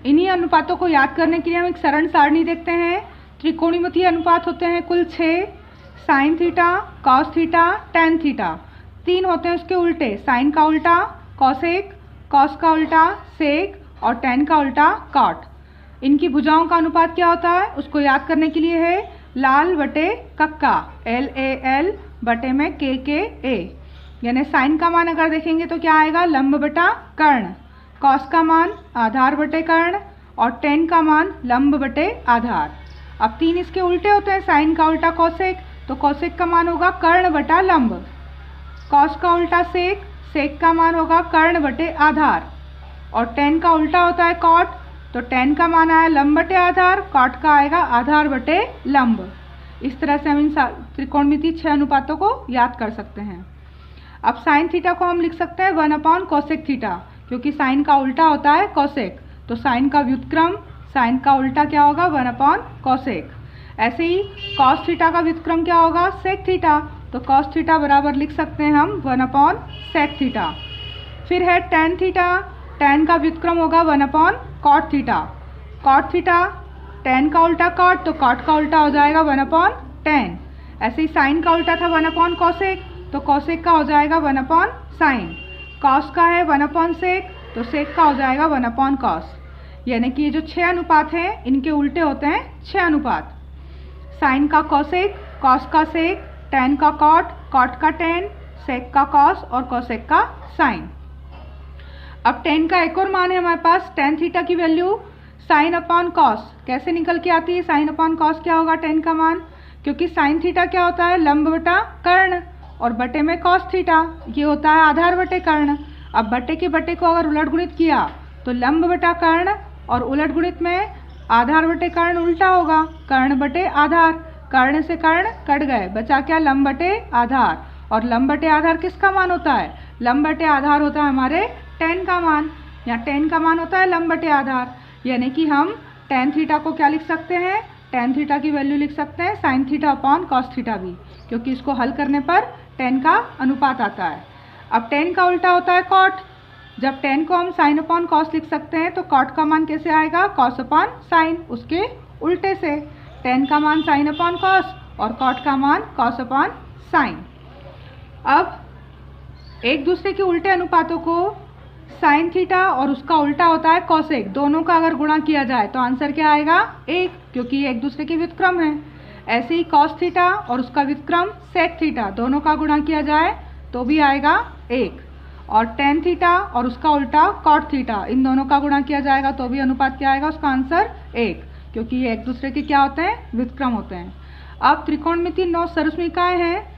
इन्हीं अनुपातों को याद करने के लिए हम एक सरल सारणी देखते हैं। त्रिकोणमितीय अनुपात होते हैं कुल 6, sine theta, cos theta, tan theta. 3 होते हैं उसके उल्टे, साइन का उल्टा कॉसेक, कॉस का उल्टा सेक और टेन का उल्टा कॉट। इनकी भुजाओं का अनुपात क्या होता है उसको याद करने के लिए है लाल बटे कक्का, LAL बटे में KKA। यानी साइन का मान अगर देखेंगे तो क्या आएगा, लंब बटा कर्ण, कॉस का मान आधार बटे कर्ण और टेन का मान लंब बटे आधार। अब 3 इसके उल्टे होते हैं, साइन का उल्टा कॉसेक, तो कॉसेक का मान होगा कर्ण बटा लंब, कॉस का उल्टा सेक, सेक का मान होगा कर्ण बटे आधार और टेन का उल्टा होता है कॉट, तो टेन का मान आया लंब बटे आधार, कॉट का आएगा आधार बटे लंब। इस तरह से हम इन त्रिकोणमितीय 6 अनुपातों को याद कर सकते हैं। अब साइन थीटा को हम लिख सकते हैं 1 कोसेक थीटा, क्योंकि साइन का उल्टा होता है कोसेक, तो साइन का व्युत्क्रम साइन का उल्टा क्या होगा 1 कोसेक। ऐसे ही कॉस थीटा का व्युत्क्रम क्या होगा सेक थीटा, तो कॉस थीटा बराबर लिख सकते हैं हम 1 सेक थीटा। फिर है टेन थीटा, टेन का व्युत्क्रम होगा 1 cot theta, cot theta tan का उल्टा कॉट, तो कॉट का उल्टा हो जाएगा 1 टेन। ऐसे ही साइन का उल्टा था 1 कोसेक, तो कोसेक का हो जाएगा 1 साइन, कॉस का है 1 सेक, तो सेक का हो जाएगा 1 कॉस। यानी कि ये जो 6 अनुपात हैं इनके उल्टे होते हैं 6 अनुपात, साइन का कोसेक, कॉस का सेक, टेन का कॉट, कॉट का टेन, सेक का कॉस और कोसेक का साइन। अब टेन का एक और मान है हमारे पास, टेन थीटा की वैल्यू साइन अपॉन कॉस कैसे निकल के आती है, साइन अपॉन कॉस क्या होगा टेन का मान, क्योंकि साइन थीटा क्या होता है लंब बटा कर्ण और बटे में कॉस थीटा, ये होता है आधार बटे कर्ण। अब बटे के बटे को अगर उलट गुणित किया तो लंब बटा कर्ण और उलट गुणित में आधार बटे कर्ण उल्टा होगा, कर्ण बटे आधार, कर्ण से कर्ण कट गए, बचा क्या लंब बटे आधार। और लंब बटे आधार किसका मान होता है, लंब बटे आधार होता है हमारे टेन का मान, या टेन का मान होता है लंब बटे आधार। यानी कि हम टेन थीटा को क्या लिख सकते हैं, टेन थीटा की वैल्यू लिख सकते हैं sine theta upon cos theta भी, क्योंकि इसको हल करने पर टेन का अनुपात आता है। अब टेन का उल्टा होता है कॉट, जब टेन को हम साइन अपॉन कॉस लिख सकते हैं तो कॉट का मान कैसे आएगा कॉस अपॉन साइन, उसके उल्टे से टेन का मान साइन अपॉन कॉस और कॉट का मान कॉस अपॉन साइन। अब एक दूसरे के उल्टे अनुपातों को साइन थीटा और उसका उल्टा होता है कॉसेक, दोनों का अगर गुणा किया जाए तो आंसर क्या आएगा 1, क्योंकि ये एक दूसरे के व्युत्क्रम है। ऐसे ही कॉस थीटा और उसका व्युत्क्रम सेक थीटा, दोनों का गुणा किया जाए तो भी आएगा 1। और टेन थीटा और उसका उल्टा कॉट थीटा, इन दोनों का गुणा किया जाएगा तो भी अनुपात क्या आएगा, उसका आंसर 1, क्योंकि ये एक दूसरे के क्या होते हैं व्युत्क्रम होते हैं। अब त्रिकोणमितीय 9 सर्वसमीकाएं हैं।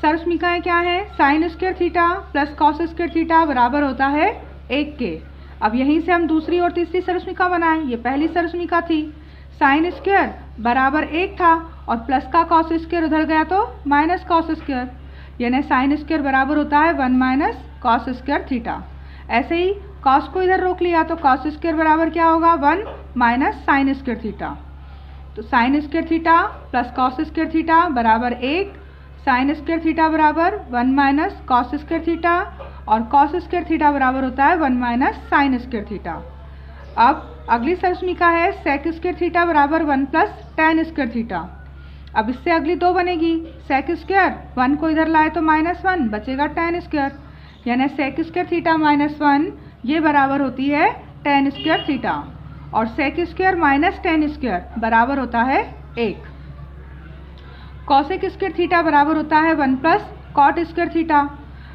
सर्वसमीकाएं क्या है, sine square theta plus cos square theta बराबर होता है 1 के। अब यहीं से हम दूसरी और तीसरी सर्वसमीका बनाएं, ये पहली सर्वसमीका थी, साइन स्क्वायर बराबर 1 था और प्लस का कॉस स्क्वायर उधर गया तो माइनस कॉस स्क्वायर, यानी साइन स्क्वायर बराबर होता है 1 माइनस कॉस स्क्वायर थीटा। ऐसे ही कॉस को इधर रोक लिया तो कॉस स्क्वायर बराबर क्या होगा 1 माइनस साइन स्क्वायर थीटा, तो sine square theta plus cos square theta बराबर 1, साइन स्क्वायर थीटा बराबर 1 माइनस कॉस स्क्वायर थीटा और कॉस स्क्वायर थीटा बराबर होता है 1 माइनस साइन स्क्वायर थीटा। अब अगली सर्वसमीका है सेक स्क्वायर थीटा बराबर 1 प्लस टेन स्क्वायर थीटा। अब इससे अगली 2 बनेगी, सेक स्क्वायर 1 को इधर लाए तो -1 बचेगा टेन स्क्वायर, यानी सेक स्क्वायर थीटा -1 ये बराबर होती है टेन स्क्वायर थीटा और sec square minus tan square बराबर होता है 1। कॉसेक स्क्वायर थीटा बराबर होता है 1 प्लस कॉट स्क्वायर थीटा।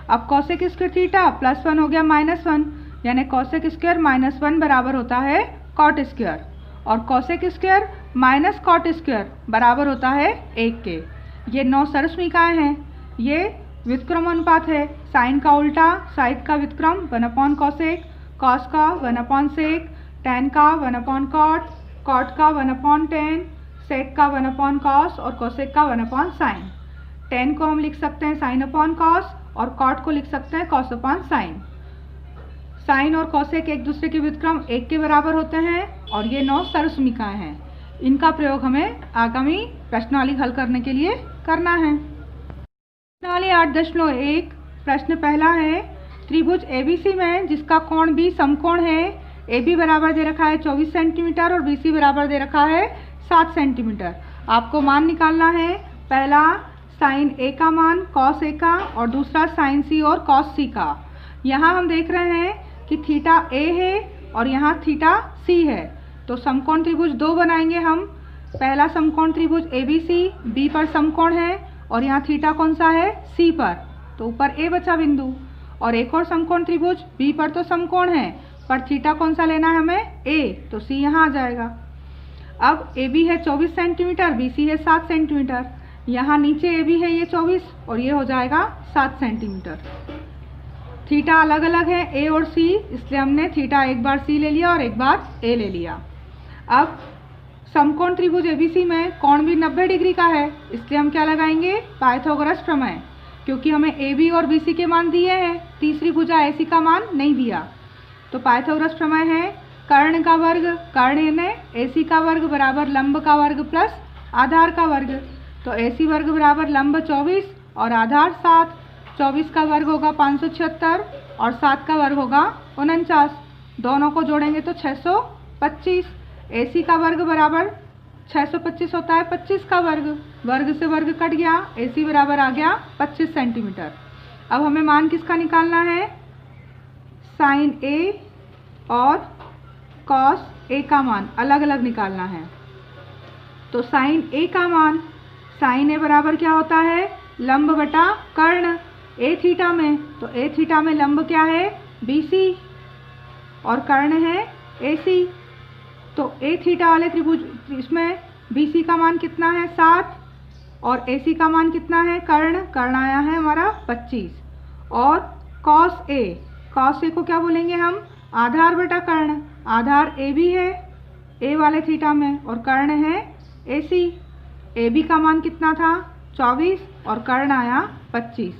अब कॉसेक स्क्वायर थीटा +1 हो गया -1, यानी कॉसेक स्क्वायर -1 बराबर होता है कॉट स्क्वायर और cosec square minus cot square बराबर होता है 1 के। ये 9 सर्वसमीकाएं हैं। ये व्युत्क्रम अनुपात है, साइन का उल्टा साइड का व्युत्क्रम 1 कॉसेक, कॉस का 1 सेक, टेन का 1 कॉट, कॉट का 1 टेन, सेक का 1 कॉस और कोसेक का 1 साइन। टेन को हम लिख सकते हैं साइन अपॉन कॉस और कॉट को लिख सकते हैं कॉस अपॉन साइन। साइन और कोसेक एक दूसरे के व्युत्क्रम 1 के बराबर होते हैं और ये 9 सर्वसमीकाएं हैं। इनका प्रयोग हमें आगामी प्रश्नावली हल करने के लिए करना है। प्रश्नावली 8.1 प्रश्न पहला है, त्रिभुज ABC में जिसका कोण B समकोण है ए बी बराबर दे रखा है 24 सेंटीमीटर और बी सी बराबर दे रखा है 7 सेंटीमीटर। आपको मान निकालना है, पहला साइन ए का मान कॉस ए का और दूसरा साइन सी और कॉस सी का। यहाँ हम देख रहे हैं कि थीटा ए है और यहाँ थीटा सी है, तो समकोण त्रिभुज दो बनाएंगे हम। पहला समकोण त्रिभुज ए बी सी, बी पर समकोण है और यहाँ थीटा कौन सा है, सी पर, तो ऊपर ए बचा बिंदु। और एक और समकोण त्रिभुज बी पर तो समकोण है पर थीटा कौन सा लेना है हमें, ए, तो सी यहाँ आ जाएगा। अब ए बी है 24 सेंटीमीटर, बी सी है 7 सेंटीमीटर। यहाँ नीचे ए बी है ये 24 और ये हो जाएगा 7 सेंटीमीटर। थीटा अलग अलग है ए और सी, इसलिए हमने थीटा एक बार सी ले लिया और एक बार ए ले लिया। अब समकोण त्रिभुज एबीसी में कोण भी 90 डिग्री का है, इसलिए हम क्या लगाएंगे, पाइथागोरस प्रमेय, क्योंकि हमें ए बी और बी सी के मान दिए हैं, तीसरी भुजा ए सी का मान नहीं दिया। तो पाइथागोरस प्रमेय है कर्ण का वर्ग, कर्ण यानी ए सी का वर्ग बराबर लंब का वर्ग प्लस आधार का वर्ग। तो ए सी वर्ग बराबर लंब 24 और आधार 7, 24 का वर्ग होगा 576 और 7 का वर्ग होगा 49। दोनों को जोड़ेंगे तो 625। ए सी का वर्ग बराबर 625 होता है 25 का वर्ग, वर्ग से वर्ग कट गया, ए सी बराबर आ गया 25 सेंटीमीटर। अब हमें मान किसका निकालना है, साइन ए और कॉस ए का मान अलग अलग निकालना है। तो साइन ए का मान, साइन ए बराबर क्या होता है, लंब बटा कर्ण ए थीटा में, तो ए थीटा में लंब क्या है, बी सी और कर्ण है ए सी। तो ए थीटा वाले त्रिभुज इसमें बी सी का मान कितना है 7 और ए सी का मान कितना है, कर्ण आया है हमारा 25। और कॉस ए को क्या बोलेंगे हम, आधार बटा कर्ण, आधार ए बी है ए वाले थीटा में और कर्ण है ए सी। ए बी का मान कितना था 24 और कर्ण आया 25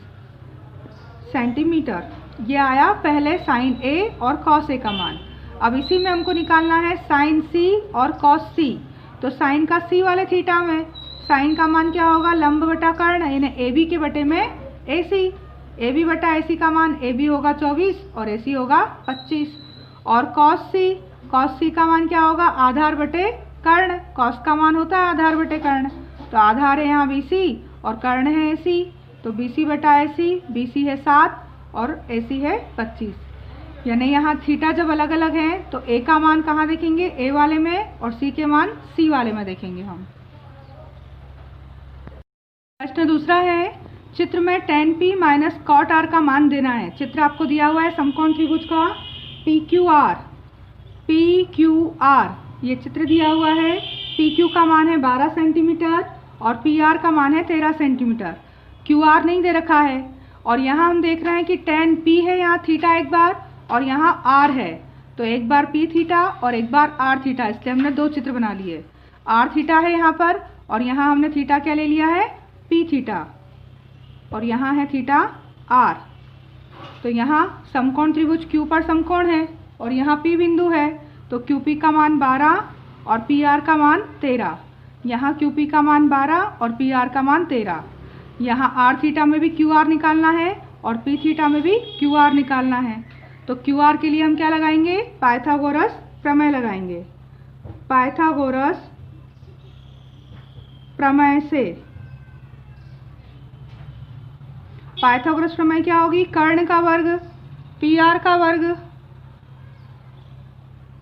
सेंटीमीटर। ये आया पहले साइन ए और कॉस ए का मान। अब इसी में हमको निकालना है साइन सी और कॉस सी। तो साइन का सी वाले थीटा में साइन का मान क्या होगा, लंब बटा कर्ण यानी ए बी के बटे में ए सी। ए बी बटा ए सी का मान ए बी होगा 24 और ए सी होगा 25। और कॉस सी का मान क्या होगा, आधार बटे कर्ण, कॉस का मान होता है आधार बटे कर्ण। तो आधार है यहाँ बी सी और कर्ण है ए सी, तो बी सी बटा ए सी, बी सी है 7 और ए सी है 25। यानी यहाँ थीटा जब अलग अलग हैं तो ए का मान कहाँ देखेंगे, ए वाले में, और सी के मान सी वाले में देखेंगे हम। प्रश्न दूसरा है, चित्र में tan p minus cot r का मान देना है। चित्र आपको दिया हुआ है समकोण त्रिभुज का PQR, ये चित्र दिया हुआ है। PQ का मान है 12 सेंटीमीटर और PR का मान है 13 सेंटीमीटर। QR नहीं दे रखा है और यहाँ हम देख रहे हैं कि tan p है यहाँ थीटा एक बार और यहाँ r है, तो एक बार p थीटा और एक बार r थीटा, इसलिए हमने दो चित्र बना लिए। r थीटा है यहाँ पर और यहाँ हमने थीटा क्या ले लिया है, p थीटा, और यहाँ है थीटा r। तो यहाँ समकोण त्रिभुज Q पर समकोण है और यहाँ P बिंदु है, तो QP का मान 12 और PR का मान 13। यहाँ QP का मान 12 और PR का मान 13। यहाँ r थीटा में भी QR निकालना है और P थीटा में भी QR निकालना है। तो QR के लिए हम क्या लगाएंगे, पाइथागोरस प्रमेय लगाएंगे। पाइथागोरस प्रमेय से पाइथागोरस प्रमेय क्या होगी, कर्ण का वर्ग PR का वर्ग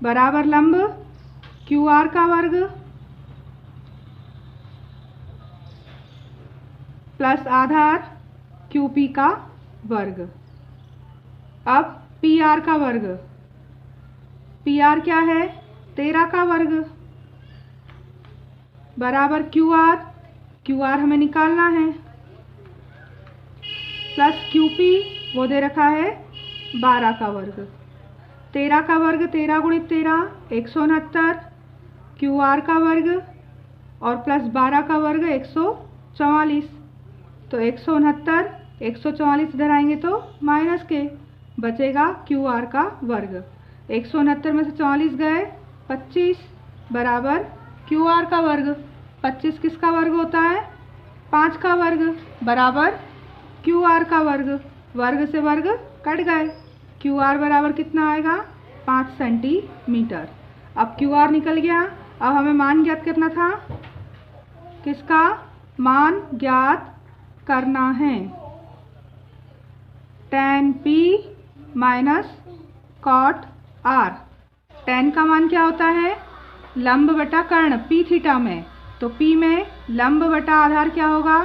बराबर लंब QR का वर्ग प्लस आधार QP का वर्ग। अब PR का वर्ग, PR क्या है 13 का वर्ग बराबर QR हमें निकालना है प्लस QP वो दे रखा है 12 का वर्ग। 13 का वर्ग 13 गुणित 13 169, QR का वर्ग और प्लस 12 का वर्ग 144। तो 169 144 इधर आएंगे तो माइनस के बचेगा QR का वर्ग। 169 में से 44 गए 25 बराबर QR का वर्ग। 25 किसका वर्ग होता है, 5 का वर्ग बराबर QR का वर्ग। वर्ग से वर्ग कट गए, QR बराबर कितना आएगा 5 सेंटीमीटर। अब क्यू आर निकल गया। अब हमें मान ज्ञात करना था, किसका मान ज्ञात करना है? tan p minus cot r। tan का मान क्या होता है? लंब बटा कर्ण p थीटा में, तो p में लंब बटा आधार क्या होगा?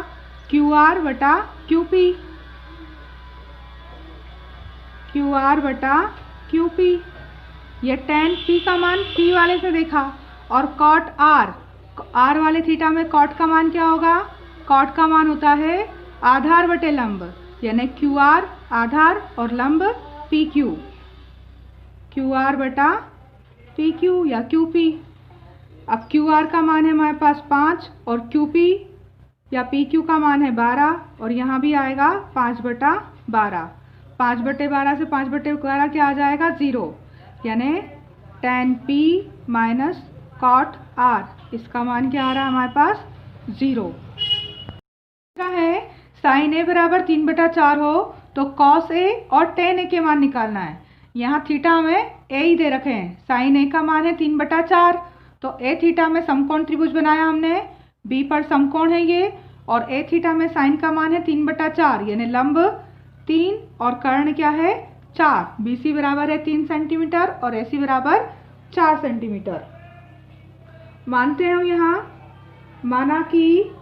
क्यू आर बटा क्यू पी, क्यू आर बटा क्यू पी। ये tan p का मान p वाले से देखा, और कॉट r वाले थीटा में कॉट का मान क्या होगा? कॉट का मान होता है आधार बटे लंब, यानी क्यू आर आधार और लंब पी क्यू, क्यू आर बटा पी क्यू या क्यू पी। अब क्यू आर का मान है हमारे पास 5 और क्यू पी या पी क्यू का मान है 12, और यहाँ भी आएगा 5/12। 5/12 से 5/12 क्या आ जाएगा? 0, यानी tan p minus cot r, इसका मान क्या आ रहा है हमारे पास? 0 है। साइन a बराबर 3/4 हो तो कॉस a और tan a के मान निकालना है। यहाँ थीटा हमें a ही दे रखे हैं। साइन a का मान है 3/4, तो a थीटा में समकोण त्रिभुज बनाया हमने, b पर समकोण है ये, और a थीटा में साइन का मान है 3/4, यानी लंब 3 और कर्ण क्या है? 4। BC बराबर है 3 सेंटीमीटर और AC बराबर 4 सेंटीमीटर। मानते हैं हम यहाँ, माना कि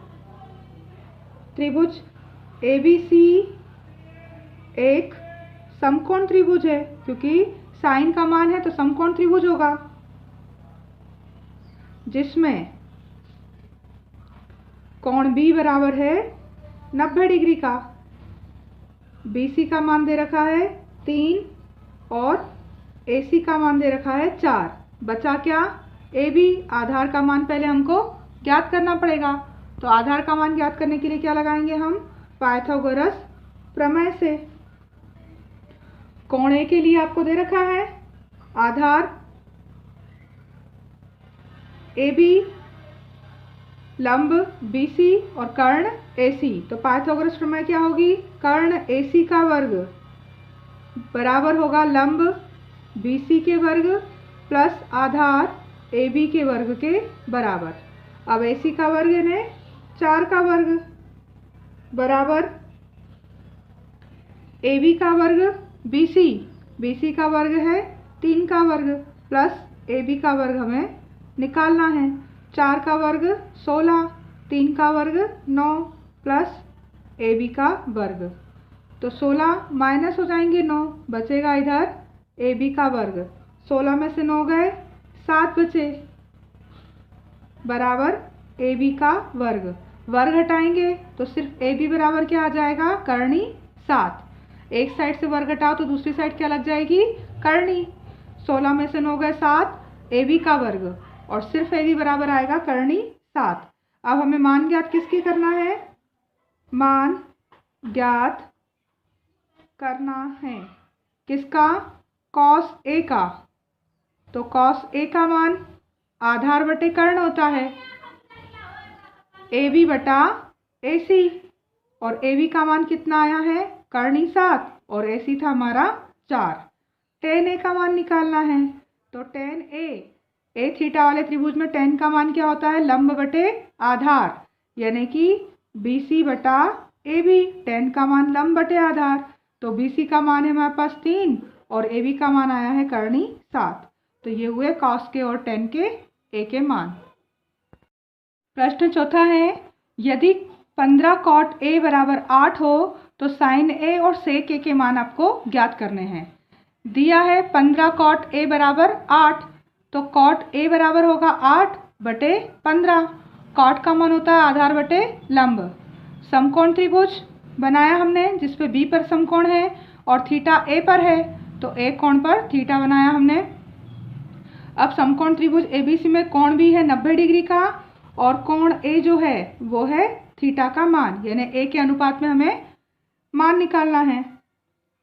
त्रिभुज ABC एक समकोण त्रिभुज है, क्योंकि साइन का मान है तो समकोण त्रिभुज होगा, जिसमें कोण B बराबर है 90 डिग्री का। BC का मान दे रखा है 3 और AC का मान दे रखा है 4। बचा क्या? AB। आधार का मान पहले हमको ज्ञात करना पड़ेगा, तो आधार का मान ज्ञात करने के लिए क्या लगाएंगे हम? पाइथागोरस प्रमेय से। कोण A के लिए आपको दे रखा है आधार AB, लंब BC और कर्ण AC, तो पाइथागोरस प्रमेय क्या होगी? कर्ण AC का वर्ग बराबर होगा लंब BC के वर्ग प्लस आधार AB के वर्ग के बराबर। अब AC का वर्ग यानी 4 का वर्ग बराबर AB का वर्ग BC का वर्ग है 3 का वर्ग प्लस AB का वर्ग हमें निकालना है। 4 का वर्ग 16, 3 का वर्ग 9 प्लस AB का वर्ग, तो 16 माइनस हो जाएंगे 9, बचेगा इधर AB का वर्ग। 16 में से 9 गए, 7 बचे, बराबर AB का वर्ग। वर्ग हटाएंगे तो सिर्फ AB बराबर क्या आ जाएगा? करनी 7। एक साइड से वर्ग हटाओ तो दूसरी साइड क्या लग जाएगी? करनी। 16 में से 9 गए 7, AB का वर्ग, और सिर्फ AB बराबर आएगा करनी 7। अब हमें मान ज्ञात किसकी करना है? मान ज्ञात करना है किसका? कॉस A का। तो कॉस A का मान आधार बटे कर्ण होता है, AB बटा AC, और AB का मान कितना आया है? करनी 7, और AC था हमारा 4। tan A का मान निकालना है, तो tan A थीटा वाले त्रिभुज में tan का मान क्या होता है? लंब बटे आधार, यानी कि BC बटा AB। tan का मान लंब बटे आधार, तो BC का मान है हमारे पास 3 और AB का मान आया है करनी 7। तो ये हुए कॉस के और tan के A के मान। प्रश्न चौथा है, यदि 15 कॉट A बराबर 8 हो तो साइन A और सेक A के मान आपको ज्ञात करने हैं। दिया है 15 कॉट A बराबर 8, तो कॉट A बराबर होगा 8 बटे 15। कॉट का मान होता है आधार बटे लंब। समकोण त्रिभुज बनाया हमने जिसपे B पर समकोण है और थीटा A पर है, तो A कोण पर थीटा बनाया हमने। अब समकोण त्रिभुज ABC में कोण भी है 90 डिग्री का, और कोण A जो है वो है थीटा का मान, यानी A के अनुपात में हमें मान निकालना है।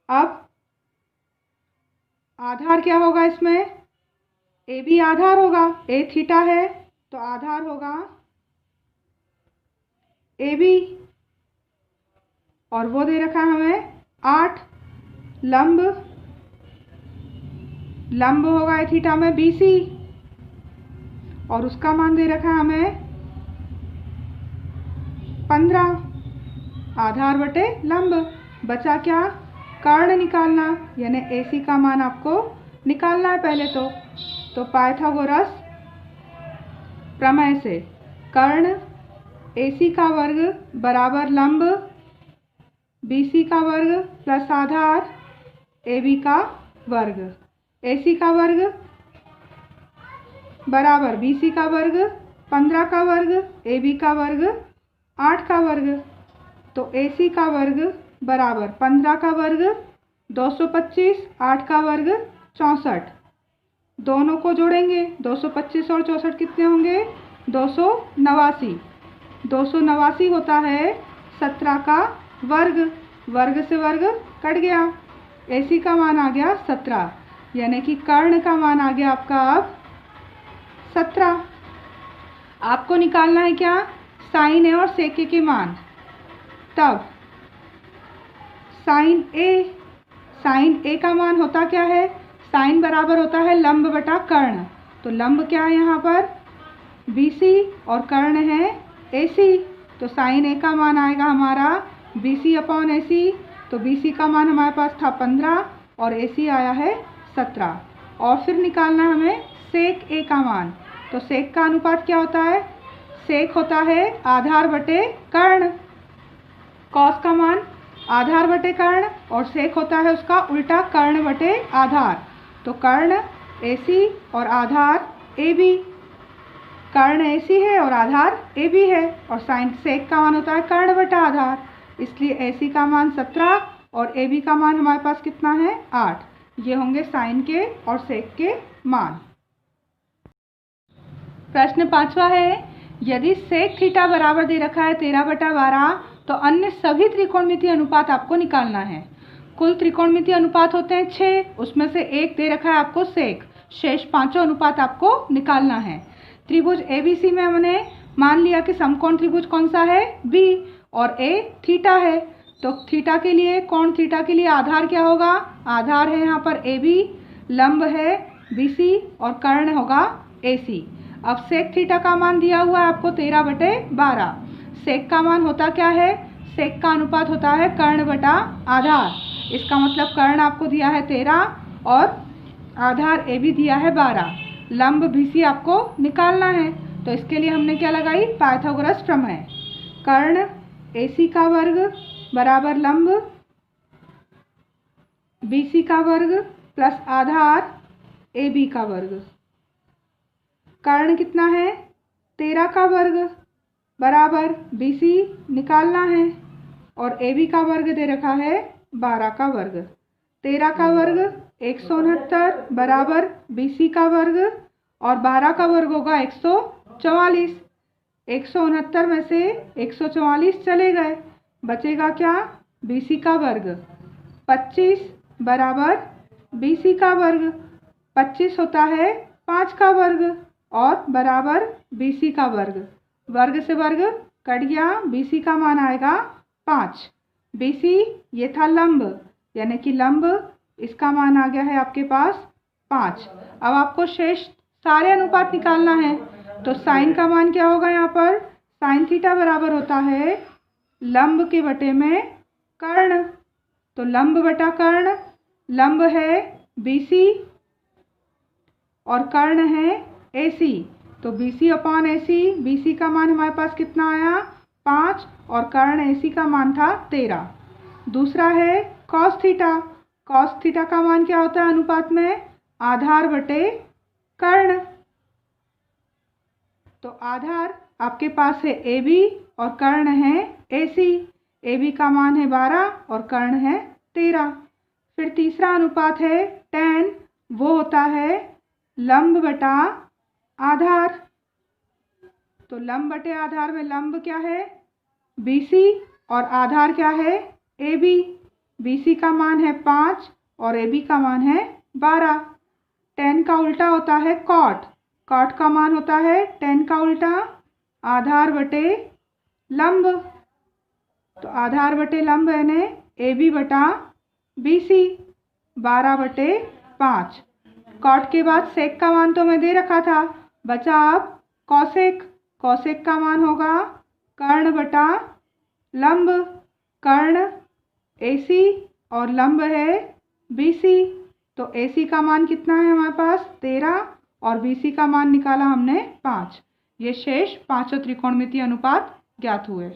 अब आधार क्या होगा इसमें? AB आधार होगा, A थीटा है तो आधार होगा AB, और वो दे रखा है हमें 8, लंब लंब होगा ए थीटा में BC और उसका मान दे रखा है हमें 15, आधार बटे लंब। बचा क्या? कर्ण निकालना, यानी AC का मान आपको निकालना है पहले तो पाइथागोरस प्रमेय से कर्ण AC का वर्ग बराबर लंब BC का वर्ग प्लस आधार AB का वर्ग। AC का वर्ग बराबर BC का वर्ग 15 का वर्ग AB का वर्ग 8 का वर्ग। तो AC का वर्ग बराबर 15 का वर्ग 225, 8 का वर्ग 64। दोनों को जोड़ेंगे, 225 और 64 कितने होंगे? 289। 289 होता है 17 का वर्ग, वर्ग से वर्ग कट गया, AC का मान आ गया 17, यानी कि कर्ण का मान आ गया आपका अब 17। आपको निकालना है क्या? साइन ए और सेक ए के मान। तब साइन ए का मान होता क्या है? साइन बराबर होता है लंब बटा कर्ण। तो लंब क्या है यहाँ पर? BC और कर्ण है AC। तो साइन ए का मान आएगा हमारा BC अपॉन AC। तो BC का मान हमारे पास था 15 और AC आया है 17। और फिर निकालना हमें सेक ए का मान। तो सेक का अनुपात क्या होता है? सेक होता है आधार बटे कर्ण। कॉस का मान आधार बटे कर्ण और सेक होता है उसका उल्टा कर्ण बटे आधार। तो कर्ण AC और आधार AB। कर्ण AC है और आधार AB है और साइन सेक का मान होता है कर्ण बटा आधार, इसलिए AC का मान 17 और AB का मान हमारे पास कितना है? 8। ये होंगे साइन के और सेक के मान। प्रश्न 5वां है, यदि सेक थीटा बराबर दे रखा है 13/12 तो अन्य सभी त्रिकोणमितीय अनुपात आपको निकालना है। कुल त्रिकोणमितीय अनुपात होते हैं 6, उसमें से एक दे रखा है आपको सेक, शेष पांचों अनुपात आपको निकालना है। त्रिभुज ABC में हमने मान लिया कि समकोण त्रिभुज कौन सा है? B और A थीटा है। तो थीटा के लिए, कोण थीटा के लिए आधार क्या होगा? आधार है यहाँ पर AB, लंब है BC और कर्ण होगा AC। अब सेक थीटा का मान दिया हुआ है आपको 13/12। सेक का मान होता क्या है? सेक का अनुपात होता है कर्ण बटा आधार। इसका मतलब कर्ण आपको दिया है 13 और आधार AB दिया है 12। लंब BC आपको निकालना है, तो इसके लिए हमने क्या लगाई? पाइथागोरस प्रमेय। कर्ण AC का वर्ग बराबर लंब BC का वर्ग प्लस आधार AB का वर्ग। कर्ण कितना है? 13 का वर्ग बराबर BC निकालना है और AB का वर्ग दे रखा है 12 का वर्ग। 13 का वर्ग 169 बराबर BC का वर्ग और 12 का वर्ग होगा 144। 169 में से 144 चले गए, बचेगा क्या? BC का वर्ग। 25 बराबर BC का वर्ग। 25 होता है 5 का वर्ग और बराबर BC का वर्ग। वर्ग से वर्ग कट गया, BC का मान आएगा 5। BC ये था लंब, यानी कि लंब, इसका मान आ गया है आपके पास 5। अब आपको शेष सारे अनुपात निकालना है। तो साइन का मान क्या होगा यहाँ पर? साइन थीटा बराबर होता है लंब के बटे में कर्ण। तो लंब बटा कर्ण, लंब है BC और कर्ण है AC। तो BC अपॉन AC, BC का मान हमारे पास कितना आया? 5 और कर्ण AC का मान था 13। दूसरा है कॉस थीटा। कॉस थीटा का मान क्या होता है अनुपात में? आधार बटे कर्ण। तो आधार आपके पास है AB और कर्ण है AC। AB का मान है 12 और कर्ण है 13। फिर तीसरा अनुपात है tan, वो होता है लंब बटा आधार। तो लंब बटे आधार में लंब क्या है? BC और आधार क्या है? AB। BC का मान है 5 और AB का मान है 12। tan का उल्टा होता है cot। cot का मान होता है tan का उल्टा आधार बटे लंब। तो आधार बटे लंब यानी AB बटा BC 12/5। कॉट के बाद सेक का मान तो हमें दे रखा था, बचा अब कॉसेक। कॉसेक का मान होगा कर्ण बटा लंब। कर्ण AC और लंब है BC, तो AC का मान कितना है हमारे पास 13 और BC का मान निकाला हमने 5। ये शेष पांचों त्रिकोणमितीय अनुपात ज्ञात हुए।